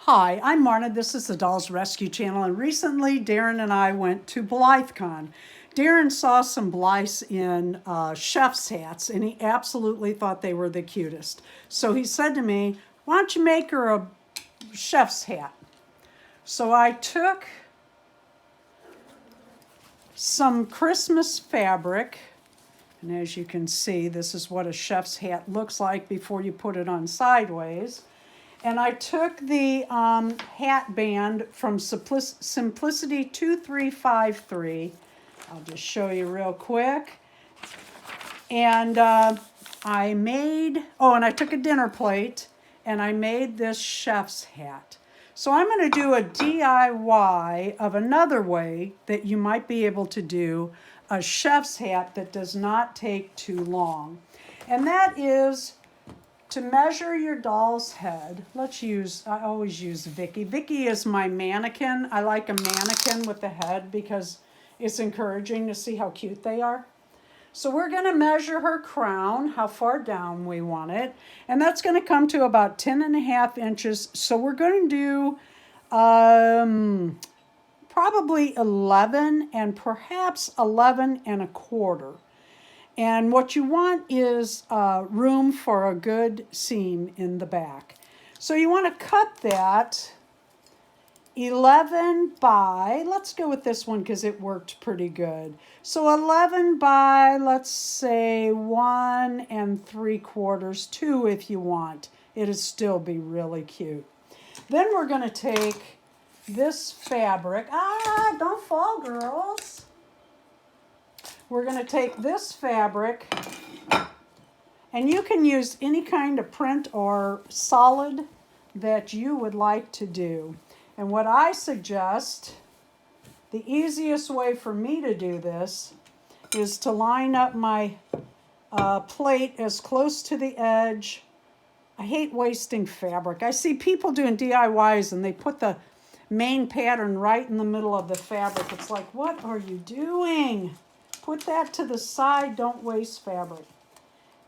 Hi, I'm Marna. This is the Dolls Rescue Channel, and recently Darren and I went to BlytheCon. Darren saw some Blythes in chef's hats, and he absolutely thought they were the cutest. So he said to me, "Why don't you make her a chef's hat?" So I took some Christmas fabric, and as you can see, this is what a chef's hat looks like before you put it on sideways. And I took the hat band from Simplicity 2353. I'll just show you real quick. And I made, and I took a dinner plate and I made this chef's hat. So I'm going to do a DIY of another way that you might be able to do a chef's hat that does not take too long. And that is to measure your doll's head. I always use Vicky. Vicky is my mannequin. I like a mannequin with the head because it's encouraging to see how cute they are. So we're going to measure her crown, how far down we want it. And that's going to come to about 10.5 inches. So we're going to do probably 11 and perhaps 11.25. And what you want is room for a good seam in the back. So you want to cut that 11 by, let's go with this one because it worked pretty good. So 11 by, let's say 1 3/4, 2 if you want. It'll still be really cute. Then we're going to take this fabric. Don't fall, girls. We're going to take this fabric, and you can use any kind of print or solid that you would like to do. And what I suggest, the easiest way for me to do this is to line up my plate as close to the edge. I hate wasting fabric. I see people doing DIYs and they put the main pattern right in the middle of the fabric. It's like, what are you doing? Put that to the side. Don't waste fabric.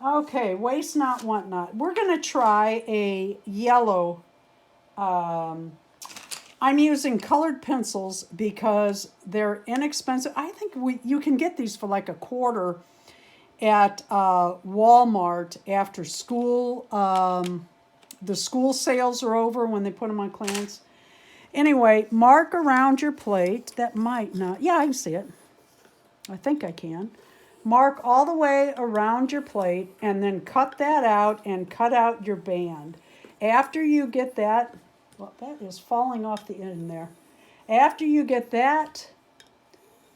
Okay, waste not, want not. We're going to try a yellow. I'm using colored pencils because they're inexpensive. I think you can get these for like $1 at Walmart after school. The school sales are over when they put them on clearance. Anyway, mark around your plate. That might not. Yeah, I can see it. I think I can. Mark all the way around your plate and then cut that out and cut out your band. After you get that, well, that is falling off the end there. After you get that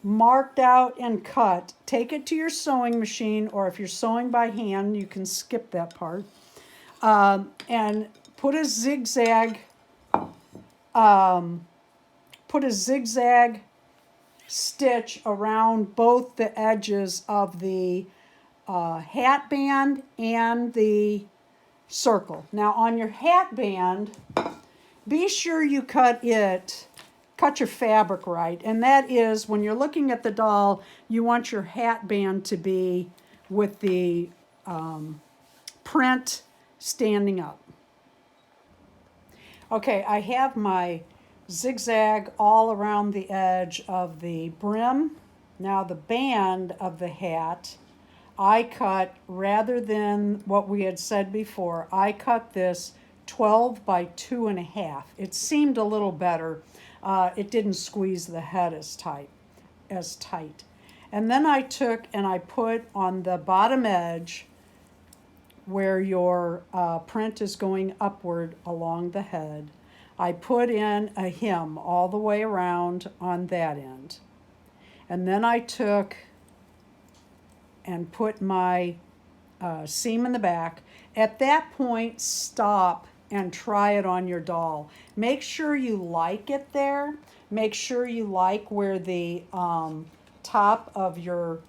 marked out and cut, take it to your sewing machine, or if you're sewing by hand, you can skip that part. And put a zigzag stitch around both the edges of the hat band and the circle. Now on your hat band, be sure you cut your fabric right. And that is, when you're looking at the doll, you want your hat band to be with the print standing up. Okay, I have my zigzag all around the edge of the brim. Now the band of the hat, I cut, rather than what we had said before, I cut this 12 by 2.5. It seemed a little better. It didn't squeeze the head as tight. And then I took and I put on the bottom edge where your print is going upward along the head. I put in a hem all the way around on that end. And then I took and put my seam in the back. At that point, stop and try it on your doll. Make sure you like it there. Make sure you like where the top of your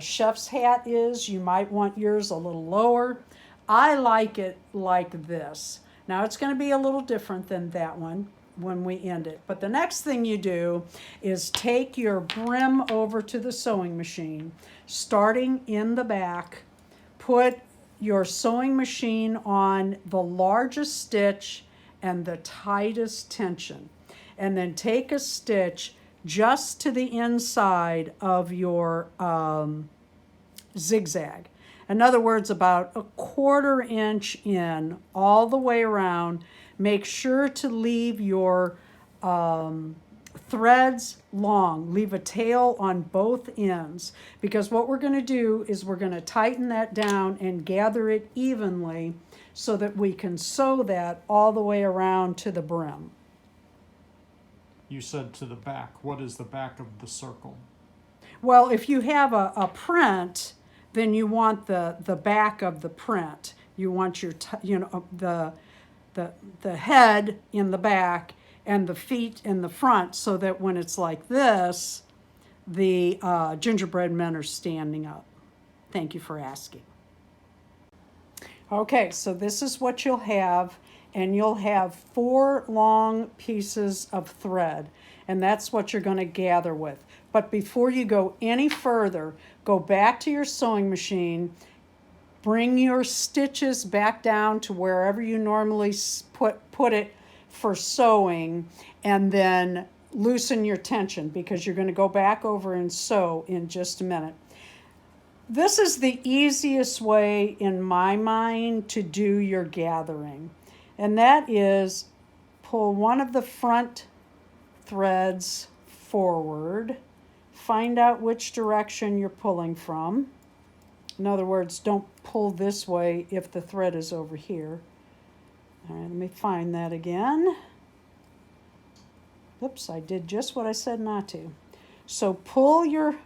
chef's hat is. You might want yours a little lower. I like it like this. Now it's going to be a little different than that one when we end it. But the next thing you do is take your brim over to the sewing machine, starting in the back. Put your sewing machine on the largest stitch and the tightest tension. And then take a stitch just to the inside of your zigzag. In other words, about a 1/4 inch in all the way around. Make sure to leave your threads long. Leave a tail on both ends, because what we're going to do is we're going to tighten that down and gather it evenly so that we can sew that all the way around to the brim. You said to the back. What is the back of the circle? Well, if you have a print, then you want the back of the print. You want your the head in the back and the feet in the front, so that when it's like this, the gingerbread men are standing up. Thank you for asking. Okay, so this is what you'll have, and you'll have 4 long pieces of thread, and that's what you're going to gather with. But before you go any further, go back to your sewing machine, bring your stitches back down to wherever you normally put it for sewing, and then loosen your tension, because you're going to go back over and sew in just a minute. This is the easiest way in my mind to do your gathering, and that is pull one of the front threads forward, find out which direction you're pulling from. In other words, don't pull this way if the thread is over here. All right, let me find that again. Oops, I did just what I said not to. So pull your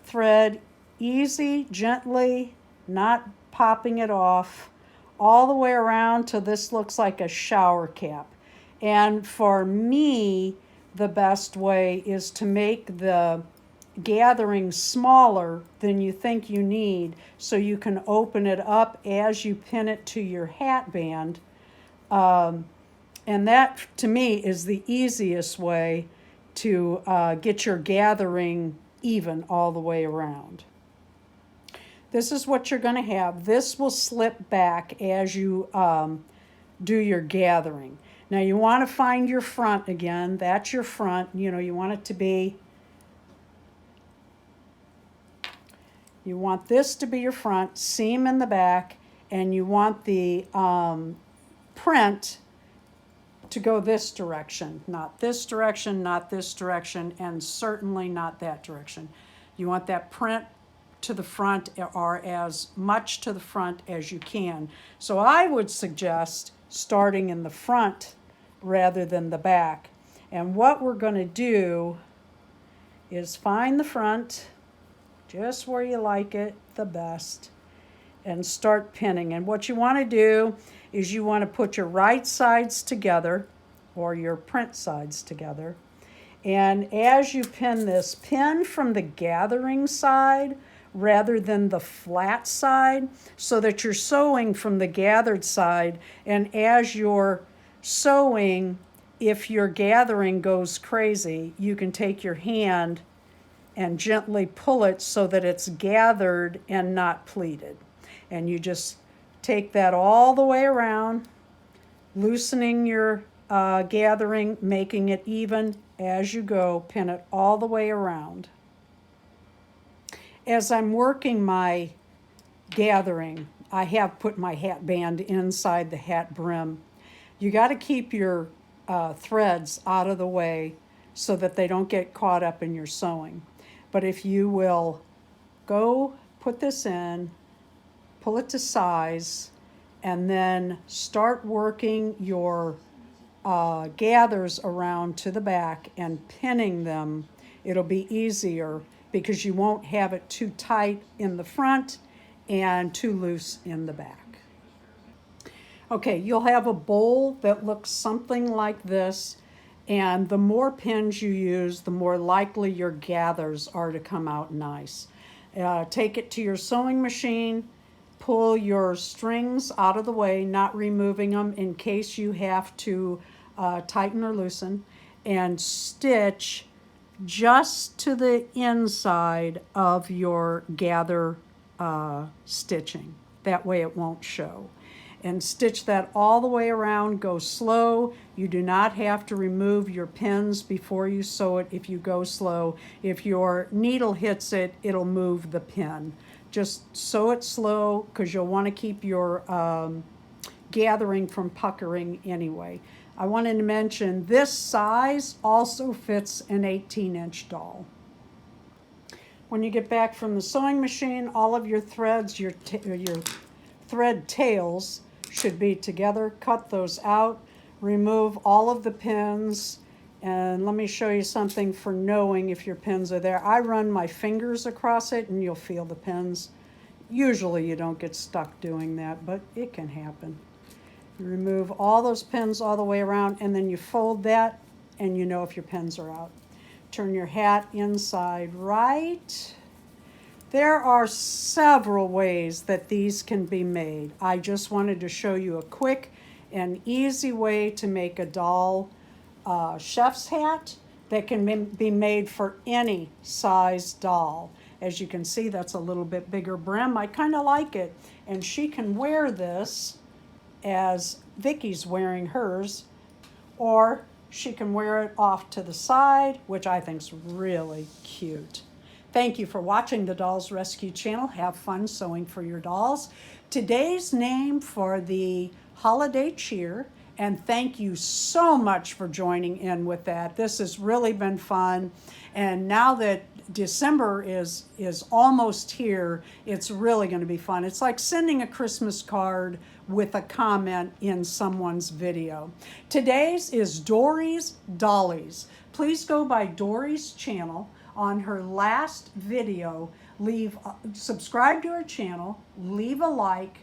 thread easy, gently, not popping it off, all the way around till this looks like a shower cap. And for me, the best way is to make the gathering smaller than you think you need, so you can open it up as you pin it to your hat band. And that, to me, is the easiest way to get your gathering even all the way around. This is what you're going to have. This will slip back as you do your gathering. Now you want to find your front again. That's your front. You know, you want it to be, you want this to be your front, seam in the back, and you want the print to go this direction, not this direction, not this direction, and certainly not that direction. You want that print to the front, or as much to the front as you can. So I would suggest starting in the front rather than the back. And what we're going to do is find the front just where you like it the best and start pinning. And what you want to do is you want to put your right sides together, or your print sides together. And as you pin this, pin from the gathering side rather than the flat side, so that you're sewing from the gathered side. And as you're sewing, if your gathering goes crazy, you can take your hand and gently pull it so that it's gathered and not pleated. And you just take that all the way around, loosening your gathering, making it even as you go, pin it all the way around. As I'm working my gathering, I have put my hat band inside the hat brim. You got to keep your threads out of the way so that they don't get caught up in your sewing. But if you will go put this in, pull it to size, and then start working your gathers around to the back and pinning them, it'll be easier, because you won't have it too tight in the front and too loose in the back. Okay, you'll have a bowl that looks something like this, and the more pins you use, the more likely your gathers are to come out nice. Take it to your sewing machine, pull your strings out of the way, not removing them in case you have to tighten or loosen, and stitch just to the inside of your gather stitching. That way it won't show. and stitch that all the way around. Go slow. You do not have to remove your pins before you sew it if you go slow. If your needle hits it, it'll move the pin. Just sew it slow because you'll want to keep your gathering from puckering anyway. I wanted to mention this size also fits an 18-inch doll. When you get back from the sewing machine, all of your threads, your thread tails should be together. Cut those out, remove all of the pins, and let me show you something for knowing if your pins are there. I run my fingers across it and you'll feel the pins. Usually you don't get stuck doing that, but it can happen. You remove all those pins all the way around, and then you fold that and you know if your pins are out. Turn your hat inside right. There are several ways that these can be made. I just wanted to show you a quick and easy way to make a doll chef's hat that can be made for any size doll. As you can see, that's a little bit bigger brim. I kind of like it. And she can wear this as Vicky's wearing hers, or she can wear it off to the side, which I think is really cute. Thank you for watching the Dolls Rescue channel. Have fun sewing for your dolls. Today's name for the holiday cheer, and thank you so much for joining in with that. This has really been fun. And now that December is almost here, it's really going to be fun. It's like sending a Christmas card with a comment in someone's video. Today's is Dory's Dollies. Please go by Dory's channel. On her last video, subscribe to her channel, leave a like,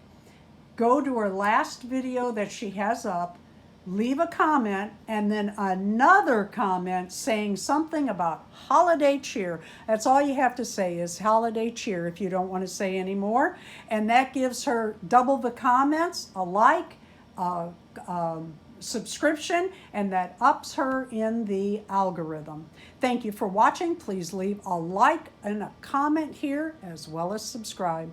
go to her last video that she has up, leave a comment, and then another comment saying something about holiday cheer. That's all you have to say is holiday cheer if you don't want to say any more. And that gives her double the comments, a like, subscription, and that ups her in the algorithm. Thank you for watching. Please leave a like and a comment here as well as subscribe.